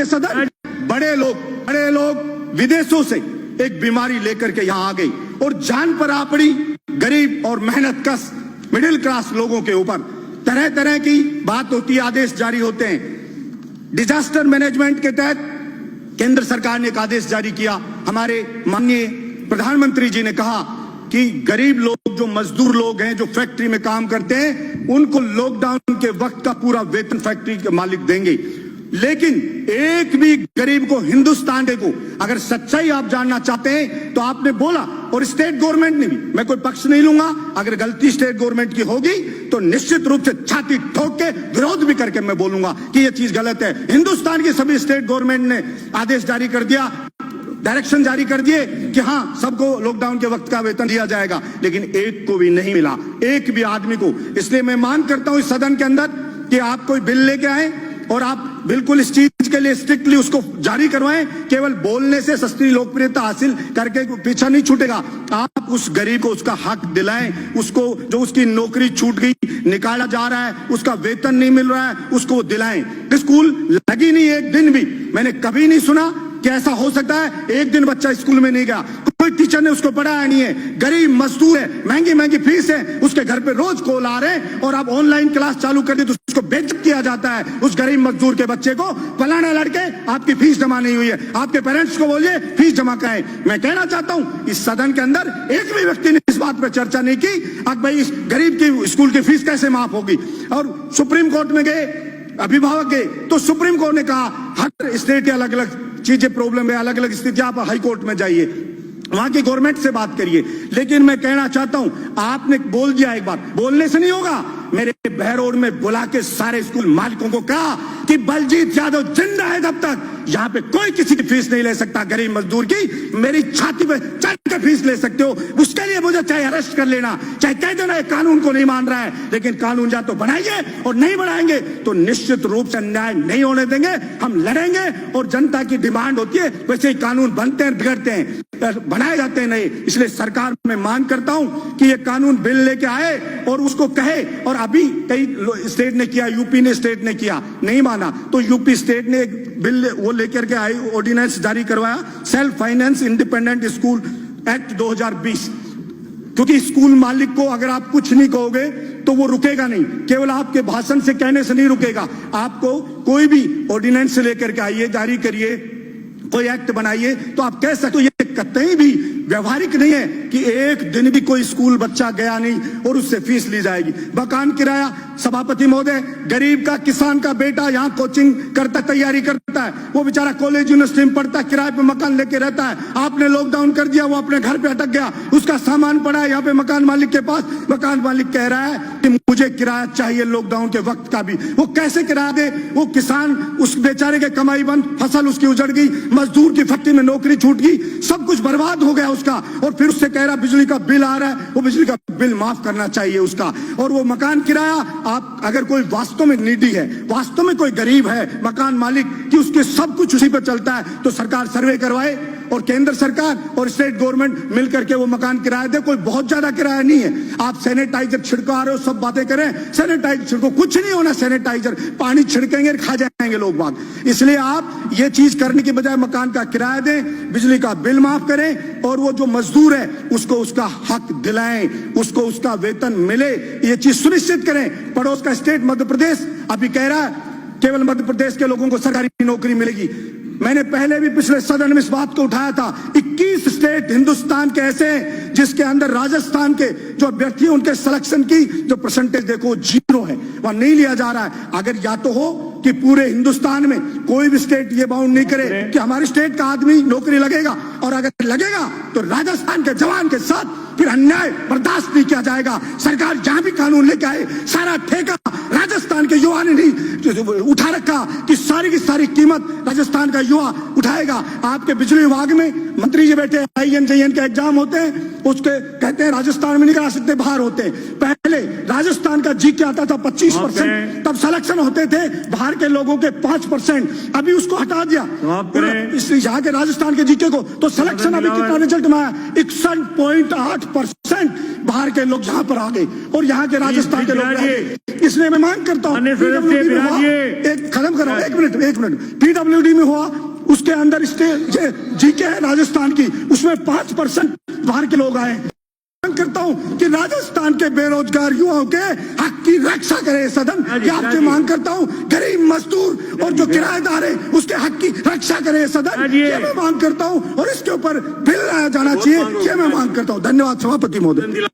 के सदन, बड़े लोग विदेशों से एक बीमारी लेकर के यहाँ आ गई और जान पर आ पड़ी गरीब और मेहनतकश मिडिल क्लास लोगों के ऊपर। तरह तरह की बात होती है, आदेश जारी होते हैं। डिजास्टर मैनेजमेंट के तहत केंद्र सरकार ने एक आदेश जारी किया। हमारे माननीय प्रधानमंत्री जी ने कहा कि गरीब लोग, जो मजदूर लोग हैं, जो फैक्ट्री में काम करते हैं, उनको लॉकडाउन के वक्त का पूरा वेतन फैक्ट्री के मालिक देंगे। लेकिन एक भी गरीब को, हिंदुस्तान को, अगर सच्चाई आप जानना चाहते हैं तो आपने बोला, और स्टेट गवर्नमेंट ने भी, मैं कोई पक्ष नहीं लूंगा, अगर गलती स्टेट गवर्नमेंट की होगी तो निश्चित रूप से छाती ठोक के विरोध भी करके मैं बोलूंगा कि यह चीज गलत है। हिंदुस्तान की सभी स्टेट गवर्नमेंट ने आदेश जारी कर दिया, डायरेक्शन जारी कर दिए कि हां सबको लॉकडाउन के वक्त का वेतन दिया जाएगा, लेकिन एक को भी नहीं मिला, एक भी आदमी को। इसलिए मैं मांग करता हूं इस सदन के अंदर कि आप कोई बिल लेके आए और आप बिल्कुल इस चीज के लिए स्ट्रिक्टली उसको जारी करवाएं। केवल बोलने से सस्ती लोकप्रियता हासिल करके पीछा नहीं छूटेगा। आप उस गरीब को उसका हक दिलाएं, उसको जो उसकी नौकरी छूट गई, निकाला जा रहा है, उसका वेतन नहीं मिल रहा है, उसको दिलाएं। स्कूल लगी नहीं एक दिन भी, मैंने कभी नहीं सुना कि ऐसा हो सकता है एक दिन बच्चा स्कूल में नहीं गया, कोई टीचर ने उसको पढ़ाया नहीं है। गरीब मजदूर है, महंगी महंगी फीस है, उसके घर पे रोज कॉल आ रहे हैं और आप ऑनलाइन क्लास चालू कर दी तो उसको बेइज्जत किया जाता है। उस गरीब मजदूर के बच्चे को, फलाना लड़के आपकी फीस जमा नहीं हुई है, आपके पेरेंट्स को बोलिए फीस जमा कराएं। मैं कहना चाहता हूं इस सदन के अंदर एक भी व्यक्ति ने इस बात पर चर्चा नहीं की अब भाई इस गरीब की स्कूल की फीस कैसे माफ होगी। और सुप्रीम कोर्ट में गए, अभिभावक गए, तो सुप्रीम कोर्ट ने कहा हर स्टेट के अलग अलग चीजें प्रॉब्लम है, अलग अलग स्थिति, आप हाई कोर्ट में जाइए, वहां की गवर्नमेंट से बात करिए। लेकिन मैं कहना चाहता हूं, आपने बोल दिया, एक बार बोलने से नहीं होगा। मेरे बहरोड में बुला के सारे स्कूल मालिकों को कहा कि बलजीत यादव जिंदा है तब तक यहां पे कोई किसी की फीस नहीं ले सकता गरीब मजदूर की। मेरी छाती पे चढ़ के फीस ले सकते हो, उसके लिए मुझे चाहे अरेस्ट कर लेना, चाहे कह देना कानून को नहीं मान रहा है, लेकिन कानून या तो बनाइए और नहीं बनाएंगे तो निश्चित रूप से अन्याय नहीं होने देंगे। हम लड़ेंगे और जनता की डिमांड होती है, वैसे ही कानून बनते हैं, बिगड़ते हैं, बनाए जाते हैं नहीं। इसलिए सरकार में मांग करता हूं कि ये कानून बिल लेके आए और उसको कहे। और अभी कई स्टेट ने किया, यूपी ने स्टेट ने किया, नहीं माना तो यूपी स्टेट ने एक बिल वो लेकर के आई, ऑर्डिनेंस जारी करवाया, self finance independent school act 2020। क्योंकि स्कूल मालिक को अगर आप कुछ नहीं कहोगे तो वो रुकेगा नहीं, केवल आपके भाषण से कहने से नहीं रुकेगा। आपको कोई भी ऑर्डिनेंस लेकर के आइए, जारी करिए, कोई एक्ट बनाइए तो आप कह सकते हो। ये कतई भी व्यवहारिक नहीं है कि एक दिन भी कोई स्कूल बच्चा गया नहीं और उससे फीस ली जाएगी। मकान किराया, सभापति महोदय, गरीब का, किसान का बेटा यहाँ कोचिंग करता, तैयारी करता है, वो बेचारा कॉलेज यूनिवर्सिटी में पढ़ता है, किराए पे मकान लेके रहता है। आपने लॉकडाउन कर दिया, वो अपने घर पे अटक गया, उसका सामान पड़ा है यहाँ पे मकान मालिक के पास। मकान मालिक कह रहा है कि मुझे किराया चाहिए लॉकडाउन के वक्त का भी। वो कैसे किराया दे? वो किसान, उस बेचारे के कमाई बंद, फसल उसकी उजड़ गई, मजदूर की फैक्ट्री में नौकरी छूट गई, सब कुछ बर्बाद हो गया उसका। और फिर उससे कह रहा बिजली का बिल आ रहा है, वो बिजली का बिल माफ करना चाहिए उसका। और वो मकान किराया, आप अगर कोई वास्तव में नीडी है, वास्तव में कोई गरीब है, मकान मालिक कि उसके सब कुछ उसी पर चलता है, तो सरकार सर्वे करवाए और केंद्र सरकार और स्टेट गवर्नमेंट मिलकर के वो मकान किराया दे। कोई बहुत ज्यादा किराया नहीं है। आप सैनिटाइजर छिड़का रहे हो, सब बातें करें, सैनिटाइजर छिड़को, कुछ नहीं होना सैनिटाइजर, पानी छिड़केंगे खा जाएंगे लोग बाग। इसलिए आप ये चीज करने के बजाय मकान का किराया दें, बिजली का बिल माफ करें और वो जो मजदूर है उसको उसका हक दिलाएं, उसको उसका वेतन मिले, ये चीज सुनिश्चित करें। पड़ोस का स्टेट मध्य प्रदेश अभी कह रहा है केवल मध्य प्रदेश के लोगों को सरकारी नौकरी मिलेगी। मैंने पहले भी पिछले सदन में इस बात को उठाया था। 21 स्टेट हिंदुस्तान के ऐसे हैं जिसके अंदर राजस्थान के जो अभ्यर्थी उनके सिलेक्शन की जो परसेंटेज देखो 0 है, वहां नहीं लिया जा रहा है। अगर या तो हो कि पूरे हिंदुस्तान में कोई भी स्टेट ये बाउंड नहीं करे कि हमारी स्टेट का आदमी नौकरी लगेगा, और अगर लगेगा तो राजस्थान के जवान के साथ फिर अन्याय बर्दाश्त नहीं किया जाएगा। सरकार जहां भी कानून लेके आए, सारा ठेका राजस्थान के युवा ने नहीं उठा रखा कि सारी की सारी कीमत राजस्थान का युवा उठाएगा। आपके बिजली विभाग में मंत्री जी बैठे, INJN के एग्जाम होते हैं, उसके कहते हैं राजस्थान में नहीं करा सकते, बाहर होते हैं। पहले राजस्थान का जीके आता था 25%, तब सिलेक्शन होते थे बाहर के लोगों के 5%, अभी उसको हटा दिया यहाँ के राजस्थान के जीके को, तो सिलेक्शन अभी कितना रिजल्ट में आया 61.8%। बाहर के लोग यहाँ पर आ गए और यहाँ के राजस्थान के लोग रह गए। इसलिए मैं मांग करता हूँ एक खत्म करो, एक मिनट पीडब्ल्यूडी में हुआ, उसके अंदर जीके है राजस्थान की, उसमें 5% बाहर के लोग आए। मांग करता हूँ कि राजस्थान के बेरोजगार युवाओं के हक की रक्षा करे सदन। ये आपसे मांग करता हूँ, गरीब मजदूर और जो किराएदार है उसके हक की रक्षा करे सदन। ये मैं मांग करता हूँ और इसके ऊपर बिल लाया जाना चाहिए, ये मैं मांग करता हूँ। धन्यवाद सभापति महोदय।